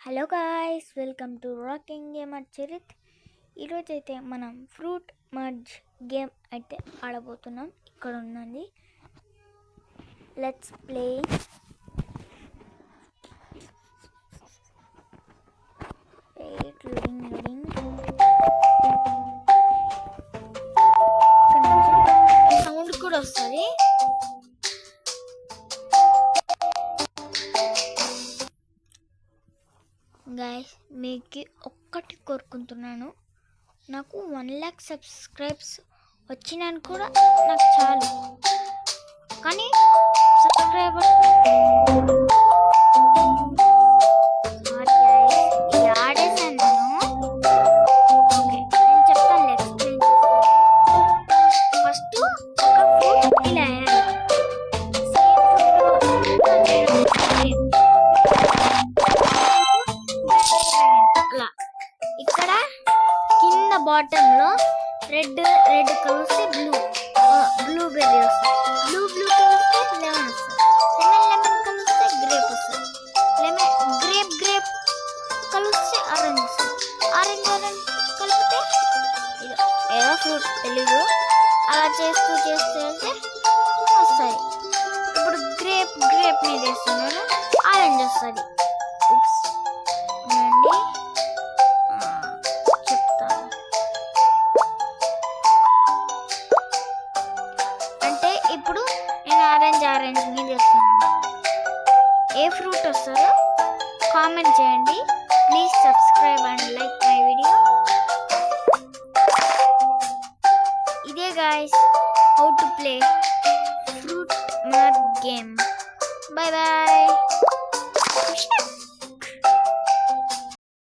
Hello guys, welcome to rocking gamer Charith. ఈరోజు అయితే మనం ఫ్రూట్ మర్జ్ గేమ్ అయితే ఆడబోతున్నాం. ఇక్కడ ఉన్నది, లెట్స్ ప్లే. సౌండ్ కూడా వస్తుంది. గాయస్, మీకు ఒక్కటి కోరుకుంటున్నాను, నాకు 1 lakh సబ్స్క్రైబ్స్ వచ్చినాను కూడా నాకు చాలు. కానీ సబ్స్క్రైబర్స్ ఆడేసాను నేను. ఓకే, నేను చెప్తాను, ఎక్స్ప్లెయిన్ చేస్తాను. ఫస్ట్ ఒక ఫ్రూట్ ఇలా ఇక్కడ కింద బాటమ్ లో రెడ్ కలిస్తే బ్లూబెర్రీ వస్తుంది. బ్లూ కలిస్తే లెమన్ వస్తుంది. లెమన్ కలిస్తే గ్రేప్ వస్తుంది. గ్రేప్ కలిస్తే ఆరెంజ్ వస్తుంది. ఆరెంజ్ కలిపితే ఏదో ఫ్రూట్ తెలీదు, అలా చేస్తూ వెళ్తే వస్తాయి. ఇప్పుడు గ్రేప్ మీద వేస్తున్నాను, ఆరెంజ్ వస్తుంది. ఇప్పుడు నేను ఆరెంజ్ మీద వేస్తున్నాను. ఏ ఫ్రూట్ వస్తుందో కామెంట్ చేయండి. Please subscribe and like my video. ఇదే guys how to play fruit merge game. Bye bye.